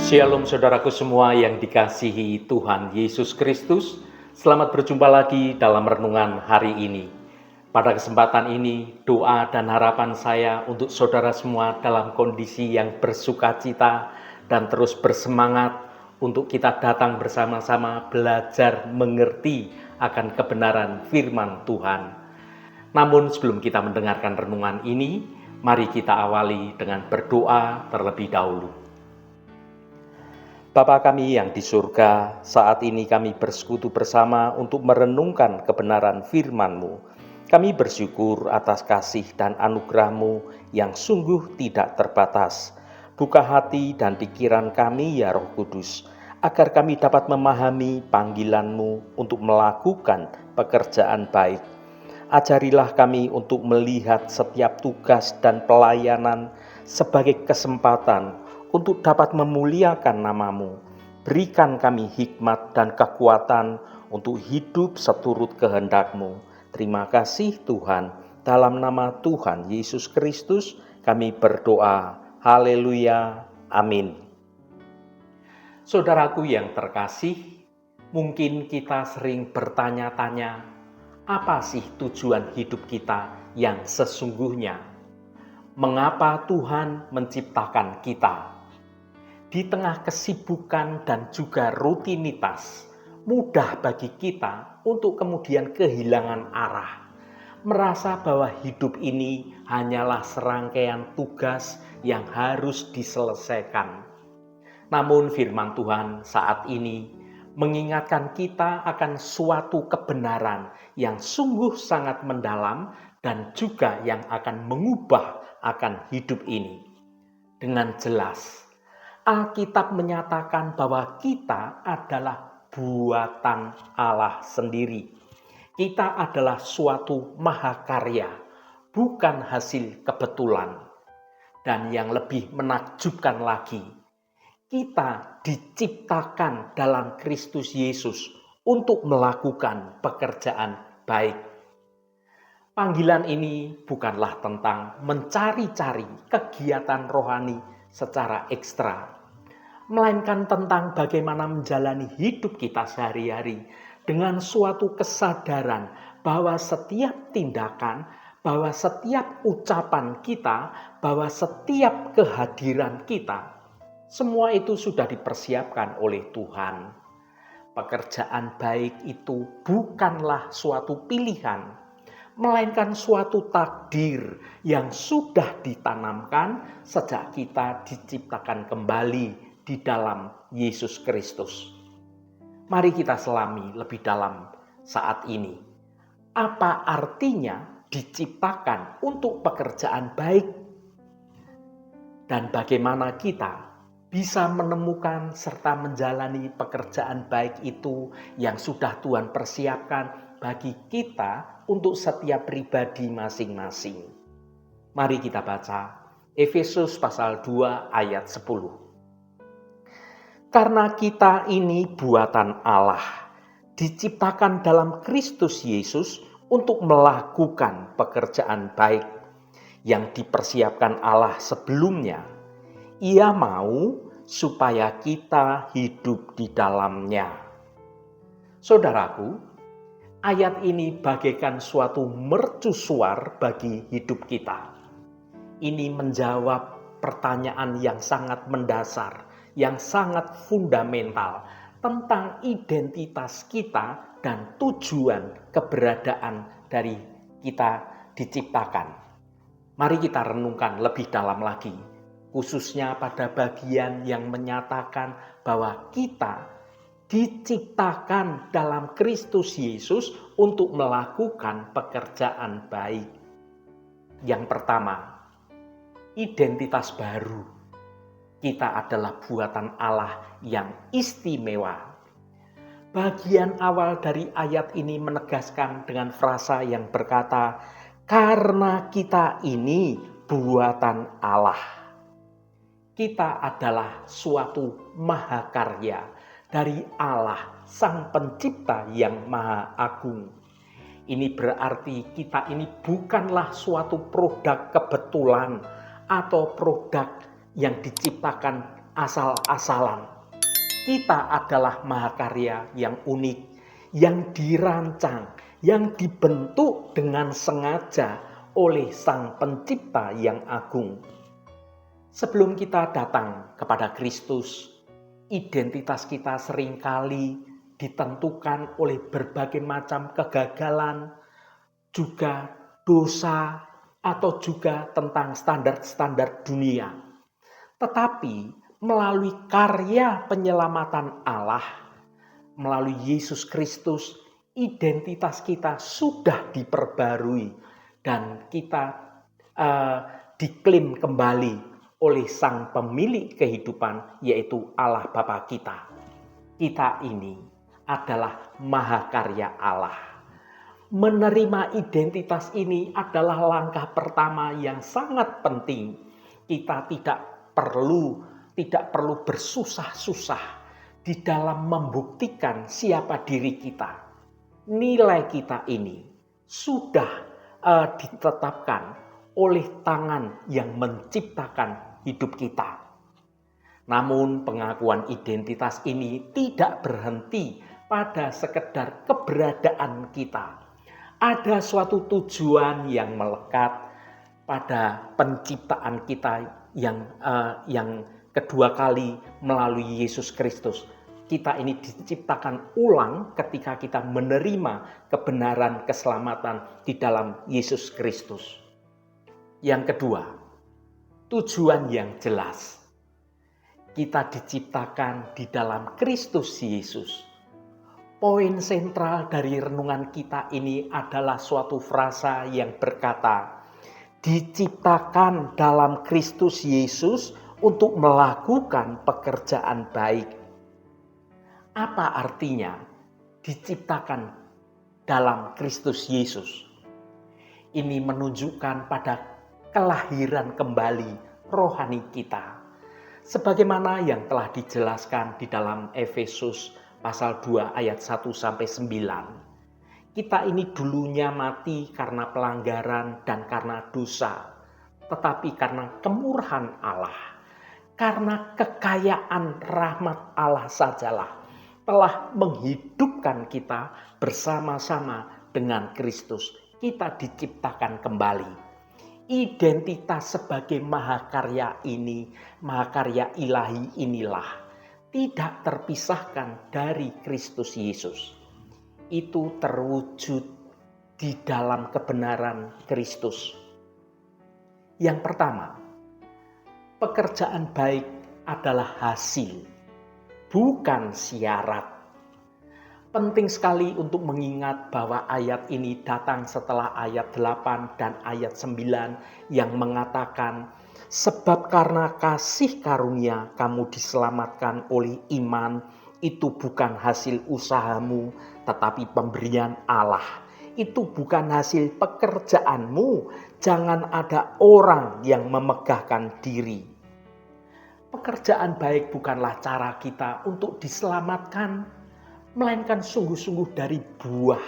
Shalom saudaraku semua yang dikasihi Tuhan Yesus Kristus. Selamat berjumpa lagi dalam renungan hari ini. Pada kesempatan ini, doa dan harapan saya untuk saudara semua dalam kondisi yang bersukacita dan terus bersemangat untuk kita datang bersama-sama belajar mengerti akan kebenaran firman Tuhan. Namun sebelum kita mendengarkan renungan ini, mari kita awali dengan berdoa terlebih dahulu. Bapa kami yang di surga, saat ini kami bersekutu bersama untuk merenungkan kebenaran firman-Mu. Kami bersyukur atas kasih dan anugerah-Mu yang sungguh tidak terbatas. Buka hati dan pikiran kami ya Roh Kudus, agar kami dapat memahami panggilan-Mu untuk melakukan pekerjaan baik. Ajarilah kami untuk melihat setiap tugas dan pelayanan sebagai kesempatan untuk dapat memuliakan nama-Mu. Berikan kami hikmat dan kekuatan untuk hidup seturut kehendak-Mu. Terima kasih Tuhan. Dalam nama Tuhan Yesus Kristus kami berdoa. Haleluya. Amin. Saudaraku yang terkasih, mungkin kita sering bertanya-tanya, apa sih tujuan hidup kita yang sesungguhnya? Mengapa Tuhan menciptakan kita? Di tengah kesibukan dan juga rutinitas, mudah bagi kita untuk kemudian kehilangan arah. Merasa bahwa hidup ini hanyalah serangkaian tugas yang harus diselesaikan. Namun firman Tuhan saat ini mengingatkan kita akan suatu kebenaran yang sungguh sangat mendalam dan juga yang akan mengubah akan hidup ini. Dengan jelas, Alkitab menyatakan bahwa kita adalah buatan Allah sendiri. Kita adalah suatu mahakarya, bukan hasil kebetulan. Dan yang lebih menakjubkan lagi, kita diciptakan dalam Kristus Yesus untuk melakukan pekerjaan baik. Panggilan ini bukanlah tentang mencari-cari kegiatan rohani secara ekstra, melainkan tentang bagaimana menjalani hidup kita sehari-hari dengan suatu kesadaran bahwa setiap tindakan, bahwa setiap ucapan kita, bahwa setiap kehadiran kita, semua itu sudah dipersiapkan oleh Tuhan. Pekerjaan baik itu bukanlah suatu pilihan, melainkan suatu takdir yang sudah ditanamkan sejak kita diciptakan kembali di dalam Yesus Kristus. Mari kita selami lebih dalam saat ini. Apa artinya diciptakan untuk pekerjaan baik? Dan bagaimana kita bisa menemukan serta menjalani pekerjaan baik itu yang sudah Tuhan persiapkan bagi kita untuk setiap pribadi masing-masing. Mari kita baca Efesus pasal 2 ayat 10. Karena kita ini buatan Allah, diciptakan dalam Kristus Yesus untuk melakukan pekerjaan baik yang dipersiapkan Allah sebelumnya. Ia mau supaya kita hidup di dalamnya. Saudaraku, ayat ini bagaikan suatu mercusuar bagi hidup kita. Ini menjawab pertanyaan yang sangat mendasar, yang sangat fundamental tentang identitas kita dan tujuan keberadaan dari kita diciptakan. Mari kita renungkan lebih dalam lagi, khususnya pada bagian yang menyatakan bahwa kita diciptakan dalam Kristus Yesus untuk melakukan pekerjaan baik. Yang pertama, identitas baru. Kita adalah buatan Allah yang istimewa. Bagian awal dari ayat ini menegaskan dengan frasa yang berkata, karena kita ini buatan Allah. Kita adalah suatu mahakarya dari Allah, Sang Pencipta yang Maha Agung. Ini berarti kita ini bukanlah suatu produk kebetulan atau produk yang diciptakan asal-asalan. Kita adalah mahakarya yang unik, yang dirancang, yang dibentuk dengan sengaja oleh Sang Pencipta yang agung. Sebelum kita datang kepada Kristus, identitas kita seringkali ditentukan oleh berbagai macam kegagalan, juga dosa, atau juga tentang standar-standar dunia. Tetapi melalui karya penyelamatan Allah, melalui Yesus Kristus, identitas kita sudah diperbarui dan kita diklaim kembali oleh Sang Pemilik kehidupan, yaitu Allah Bapa kita. Kita ini adalah mahakarya Allah. Menerima identitas ini adalah langkah pertama yang sangat penting. Kita tidak perlu bersusah-susah di dalam membuktikan siapa diri kita. Nilai kita ini sudah ditetapkan oleh tangan yang menciptakan hidup kita. Namun pengakuan identitas ini tidak berhenti pada sekedar keberadaan kita. Ada suatu tujuan yang melekat pada penciptaan kita yang kedua kali melalui Yesus Kristus. Kita ini diciptakan ulang ketika kita menerima kebenaran keselamatan di dalam Yesus Kristus. Yang kedua, tujuan yang jelas. Kita diciptakan di dalam Kristus Yesus. Poin sentral dari renungan kita ini adalah suatu frasa yang berkata, diciptakan dalam Kristus Yesus untuk melakukan pekerjaan baik. Apa artinya diciptakan dalam Kristus Yesus? Ini menunjukkan pada kelahiran kembali rohani kita. Sebagaimana yang telah dijelaskan di dalam Efesus pasal 2 ayat 1-9. Kita ini dulunya mati karena pelanggaran dan karena dosa. Tetapi karena kemurahan Allah, karena kekayaan rahmat Allah sajalah telah menghidupkan kita bersama-sama dengan Kristus. Kita diciptakan kembali. Identitas sebagai mahakarya ini, mahakarya ilahi inilah tidak terpisahkan dari Kristus Yesus. Itu terwujud di dalam kebenaran Kristus. Yang pertama, pekerjaan baik adalah hasil, bukan syarat. Penting sekali untuk mengingat bahwa ayat ini datang setelah ayat 8 dan ayat 9 yang mengatakan, sebab karena kasih karunia kamu diselamatkan oleh iman, itu bukan hasil usahamu, tetapi pemberian Allah. Itu bukan hasil pekerjaanmu, jangan ada orang yang memegahkan diri. Pekerjaan baik bukanlah cara kita untuk diselamatkan, melainkan sungguh-sungguh dari buah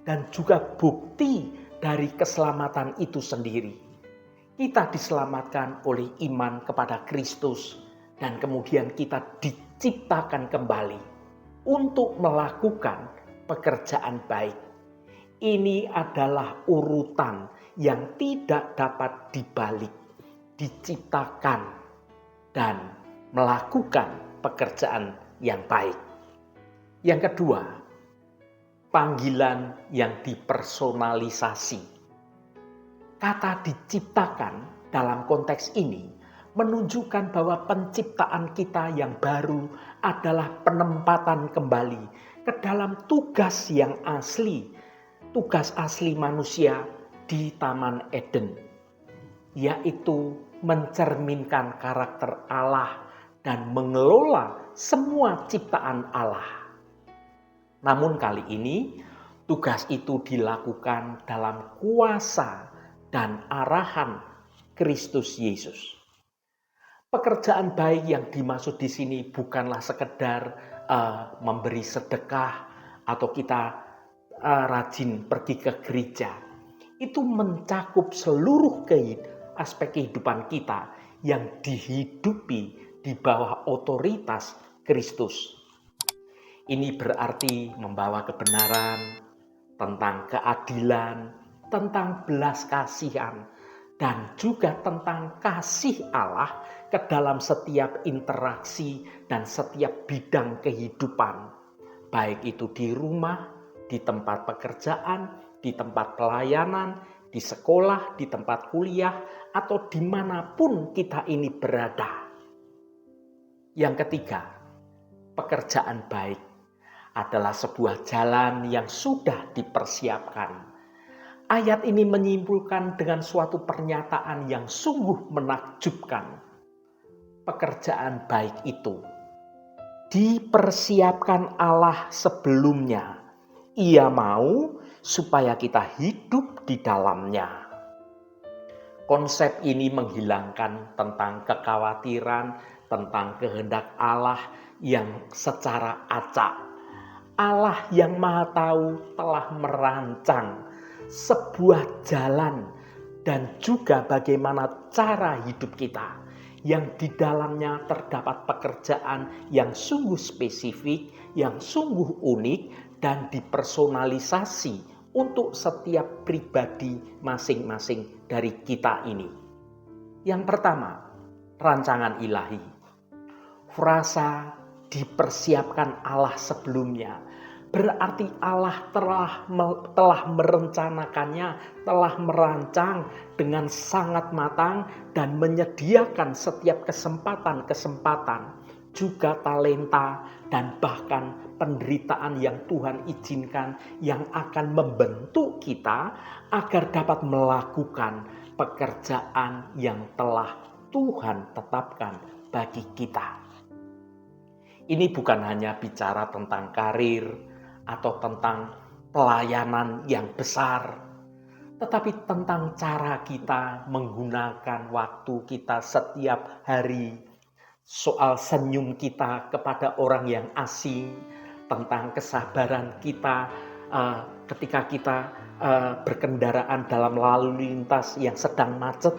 dan juga bukti dari keselamatan itu sendiri. Kita diselamatkan oleh iman kepada Kristus dan kemudian kita diciptakan kembali untuk melakukan pekerjaan baik. Ini adalah urutan yang tidak dapat dibalik, diciptakan dan melakukan pekerjaan yang baik. Yang kedua, panggilan yang dipersonalisasi. Kata diciptakan dalam konteks ini menunjukkan bahwa penciptaan kita yang baru adalah penempatan kembali ke dalam tugas yang asli, tugas asli manusia di Taman Eden, yaitu mencerminkan karakter Allah dan mengelola semua ciptaan Allah. Namun kali ini tugas itu dilakukan dalam kuasa dan arahan Kristus Yesus. Pekerjaan baik yang dimaksud di sini bukanlah sekedar memberi sedekah atau kita rajin pergi ke gereja. Itu mencakup seluruh aspek kehidupan kita yang dihidupi di bawah otoritas Kristus. Ini berarti membawa kebenaran, tentang keadilan, tentang belas kasihan, dan juga tentang kasih Allah ke dalam setiap interaksi dan setiap bidang kehidupan. Baik itu di rumah, di tempat pekerjaan, di tempat pelayanan, di sekolah, di tempat kuliah, atau dimanapun kita ini berada. Yang ketiga, pekerjaan baik adalah sebuah jalan yang sudah dipersiapkan. Ayat ini menyimpulkan dengan suatu pernyataan yang sungguh menakjubkan. Pekerjaan baik itu dipersiapkan Allah sebelumnya. Ia mau supaya kita hidup di dalamnya. Konsep ini menghilangkan tentang kekhawatiran, tentang kehendak Allah yang secara acak. Allah yang Maha Tahu telah merancang sebuah jalan dan juga bagaimana cara hidup kita yang di dalamnya terdapat pekerjaan yang sungguh spesifik, yang sungguh unik dan dipersonalisasi untuk setiap pribadi masing-masing dari kita ini. Yang pertama, rancangan ilahi. Frasa dipersiapkan Allah sebelumnya berarti Allah telah merencanakannya, telah merancang dengan sangat matang dan menyediakan setiap kesempatan-kesempatan, juga talenta dan bahkan penderitaan yang Tuhan izinkan yang akan membentuk kita agar dapat melakukan pekerjaan yang telah Tuhan tetapkan bagi kita. Ini bukan hanya bicara tentang karir atau tentang pelayanan yang besar, tetapi tentang cara kita menggunakan waktu kita setiap hari, soal senyum kita kepada orang yang asing, tentang kesabaran kita ketika kita berkendaraan dalam lalu lintas yang sedang macet,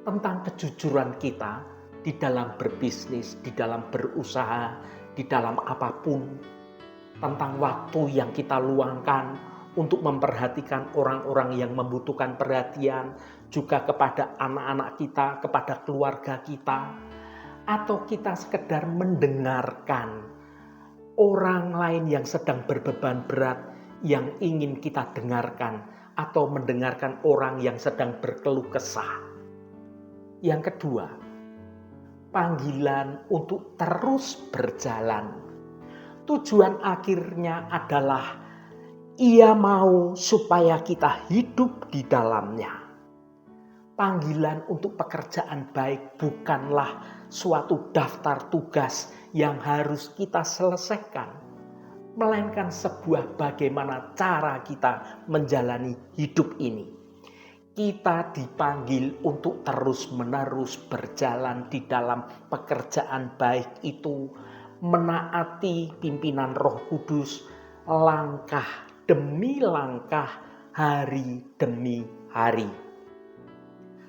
tentang kejujuran kita di dalam berbisnis, di dalam berusaha, di dalam apapun, tentang waktu yang kita luangkan untuk memperhatikan orang-orang yang membutuhkan perhatian, juga kepada anak-anak kita, kepada keluarga kita, atau kita sekedar mendengarkan orang lain yang sedang berbeban berat yang ingin kita dengarkan, atau mendengarkan orang yang sedang berkeluh kesah. Yang kedua, panggilan untuk terus berjalan. Tujuan akhirnya adalah Ia mau supaya kita hidup di dalamnya. Panggilan untuk pekerjaan baik bukanlah suatu daftar tugas yang harus kita selesaikan, melainkan sebuah bagaimana cara kita menjalani hidup ini. Kita dipanggil untuk terus-menerus berjalan di dalam pekerjaan baik itu, menaati pimpinan Roh Kudus, langkah demi langkah, hari demi hari.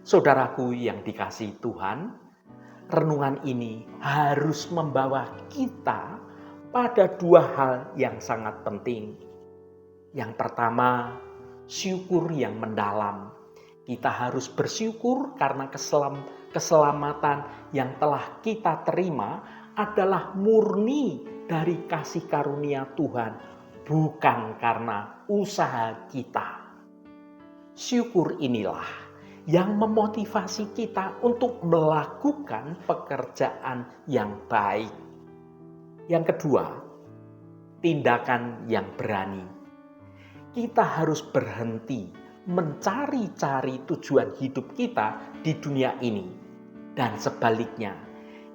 Saudaraku yang dikasihi Tuhan, renungan ini harus membawa kita pada dua hal yang sangat penting. Yang pertama, syukur yang mendalam. Kita harus bersyukur karena keselamatan yang telah kita terima adalah murni dari kasih karunia Tuhan, bukan karena usaha kita. Syukur inilah yang memotivasi kita untuk melakukan pekerjaan yang baik. Yang kedua, tindakan yang berani. Kita harus berhenti mencari-cari tujuan hidup kita di dunia ini. Dan sebaliknya,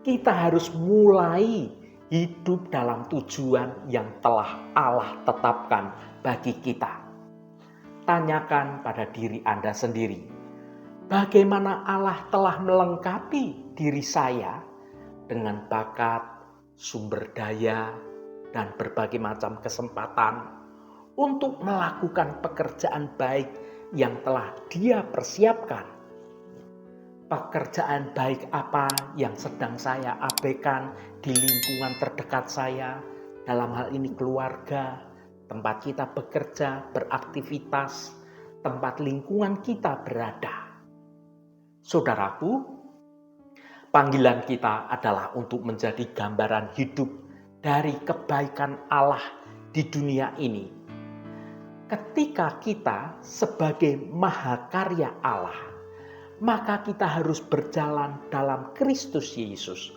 kita harus mulai hidup dalam tujuan yang telah Allah tetapkan bagi kita. Tanyakan pada diri Anda sendiri, bagaimana Allah telah melengkapi diri saya dengan bakat, sumber daya, dan berbagai macam kesempatan untuk melakukan pekerjaan baik yang telah Dia persiapkan. pekerjaan baik apa yang sedang saya abaikan di lingkungan terdekat saya, dalam hal ini keluarga, tempat kita bekerja, beraktivitas, tempat lingkungan kita berada. Saudaraku, panggilan kita adalah untuk menjadi gambaran hidup dari kebaikan Allah di dunia ini. Ketika kita sebagai mahakarya Allah, maka kita harus berjalan dalam Kristus Yesus,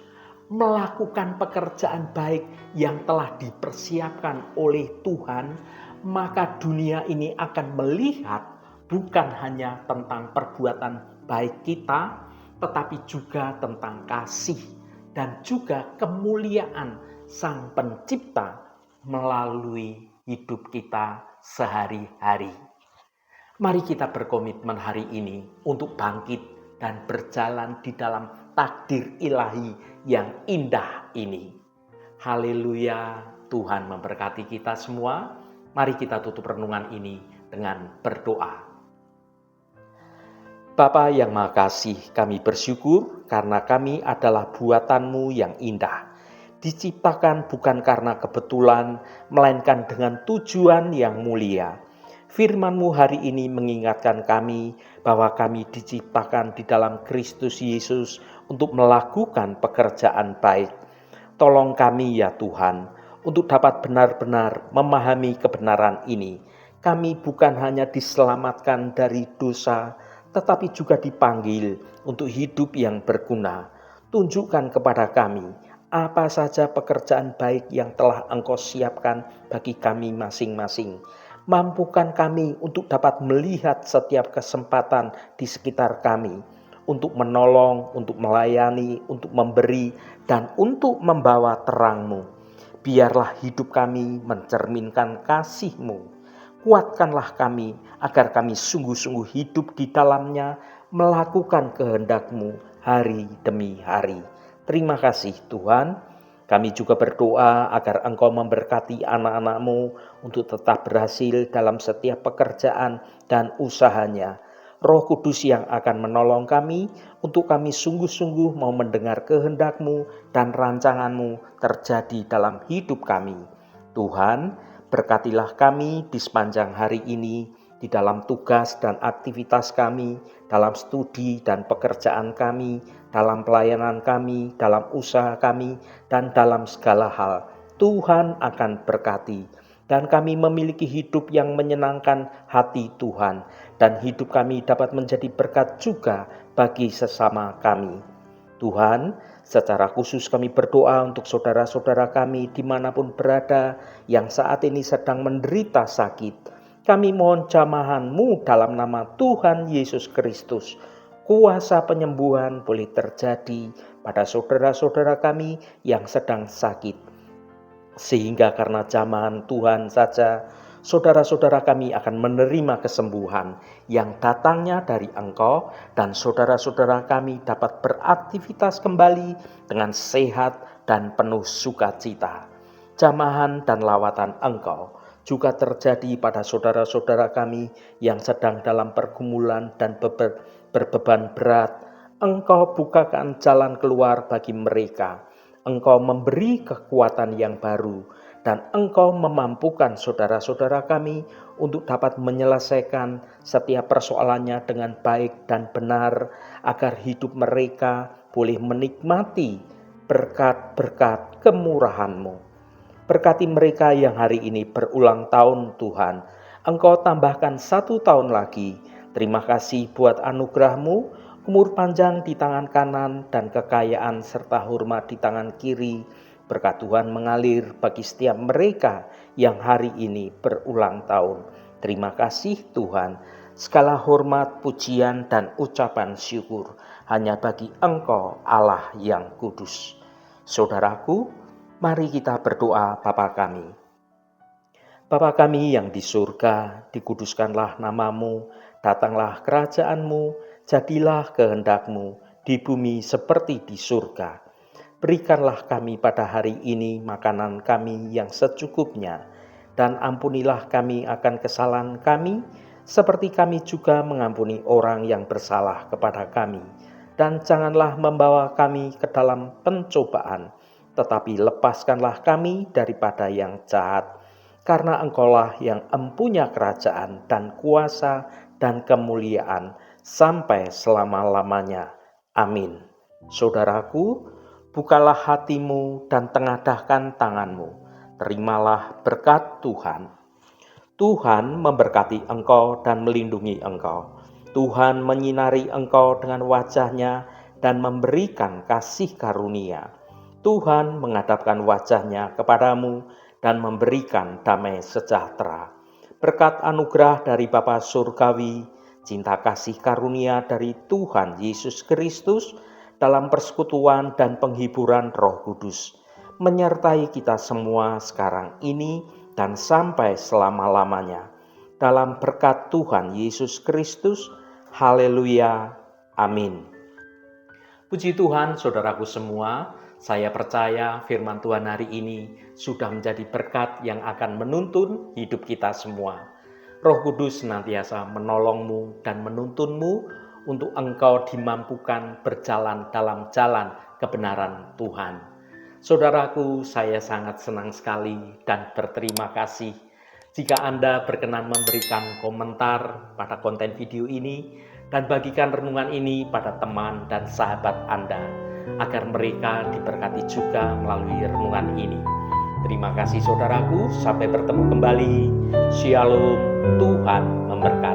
melakukan pekerjaan baik yang telah dipersiapkan oleh Tuhan, maka dunia ini akan melihat bukan hanya tentang perbuatan baik kita, tetapi juga tentang kasih dan juga kemuliaan Sang Pencipta melalui hidup kita sehari-hari. Mari kita berkomitmen hari ini untuk bangkit dan berjalan di dalam takdir ilahi yang indah ini. Haleluya, Tuhan memberkati kita semua. Mari kita tutup renungan ini dengan berdoa. Bapa yang Maha Kasih, kami bersyukur karena kami adalah buatan-Mu yang indah. Diciptakan bukan karena kebetulan, melainkan dengan tujuan yang mulia. Firman-Mu hari ini mengingatkan kami bahwa kami diciptakan di dalam Kristus Yesus untuk melakukan pekerjaan baik. Tolong kami ya Tuhan, untuk dapat benar-benar memahami kebenaran ini. Kami bukan hanya diselamatkan dari dosa, tetapi juga dipanggil untuk hidup yang berguna. Tunjukkan kepada kami apa saja pekerjaan baik yang telah Engkau siapkan bagi kami masing-masing. Mampukan kami untuk dapat melihat setiap kesempatan di sekitar kami, untuk menolong, untuk melayani, untuk memberi, dan untuk membawa terang-Mu. Biarlah hidup kami mencerminkan kasih-Mu. Kuatkanlah kami agar kami sungguh-sungguh hidup di dalamnya, melakukan kehendak-Mu hari demi hari. Terima kasih Tuhan. Kami juga berdoa agar Engkau memberkati anak-anak-Mu untuk tetap berhasil dalam setiap pekerjaan dan usahanya. Roh Kudus yang akan menolong kami untuk kami sungguh-sungguh mau mendengar kehendak-Mu dan rancangan-Mu terjadi dalam hidup kami. Tuhan, berkatilah kami di sepanjang hari ini, di dalam tugas dan aktivitas kami, dalam studi dan pekerjaan kami, dalam pelayanan kami, dalam usaha kami, dan dalam segala hal. Tuhan akan berkati, dan kami memiliki hidup yang menyenangkan hati Tuhan, dan hidup kami dapat menjadi berkat juga bagi sesama kami. Tuhan, secara khusus kami berdoa untuk saudara-saudara kami dimanapun berada yang saat ini sedang menderita sakit. Kami mohon jamahan-Mu dalam nama Tuhan Yesus Kristus. Kuasa penyembuhan boleh terjadi pada saudara-saudara kami yang sedang sakit. Sehingga karena jamahan Tuhan saja, saudara-saudara kami akan menerima kesembuhan yang datangnya dari Engkau, dan saudara-saudara kami dapat beraktivitas kembali dengan sehat dan penuh sukacita. Jamahan dan lawatan Engkau juga terjadi pada saudara-saudara kami yang sedang dalam pergumulan dan berbeban berat. Engkau bukakan jalan keluar bagi mereka. Engkau memberi kekuatan yang baru, dan Engkau memampukan saudara-saudara kami untuk dapat menyelesaikan setiap persoalannya dengan baik dan benar, agar hidup mereka boleh menikmati berkat-berkat kemurahan-Mu. Berkati mereka yang hari ini berulang tahun Tuhan. Engkau tambahkan 1 tahun lagi. Terima kasih buat anugerah-Mu, umur panjang di tangan kanan dan kekayaan serta hormat di tangan kiri. Berkat Tuhan mengalir bagi setiap mereka yang hari ini berulang tahun. Terima kasih Tuhan. Segala hormat, pujian, dan ucapan syukur hanya bagi Engkau Allah yang kudus. Saudaraku, mari kita berdoa Bapa kami. Bapa kami yang di surga, dikuduskanlah nama-Mu, datanglah kerajaan-Mu, jadilah kehendak-Mu di bumi seperti di surga. Berikanlah kami pada hari ini makanan kami yang secukupnya, dan ampunilah kami akan kesalahan kami, seperti kami juga mengampuni orang yang bersalah kepada kami. dan janganlah membawa kami ke dalam pencobaan, tetapi lepaskanlah kami daripada yang jahat. Karena Engkaulah yang empunya kerajaan dan kuasa dan kemuliaan sampai selama-lamanya. Amin. Saudaraku, bukalah hatimu dan tengadahkan tanganmu. Terimalah berkat Tuhan. Tuhan memberkati engkau dan melindungi engkau. Tuhan menyinari engkau dengan wajah-Nya dan memberikan kasih karunia. Tuhan menghadapkan wajah-Nya kepadamu dan memberikan damai sejahtera. Berkat anugerah dari Bapa Surgawi, cinta kasih karunia dari Tuhan Yesus Kristus, dalam persekutuan dan penghiburan Roh Kudus, menyertai kita semua sekarang ini dan sampai selama-lamanya. Dalam berkat Tuhan Yesus Kristus, haleluya, amin. Puji Tuhan, saudaraku semua, saya percaya firman Tuhan hari ini sudah menjadi berkat yang akan menuntun hidup kita semua. Roh Kudus senantiasa menolongmu dan menuntunmu untuk engkau dimampukan berjalan dalam jalan kebenaran Tuhan. Saudaraku, saya sangat senang sekali dan berterima kasih jika Anda berkenan memberikan komentar pada konten video ini dan bagikan renungan ini pada teman dan sahabat Anda, agar mereka diberkati juga melalui renungan ini. Terima kasih saudaraku, sampai bertemu kembali. Shalom, Tuhan memberkati.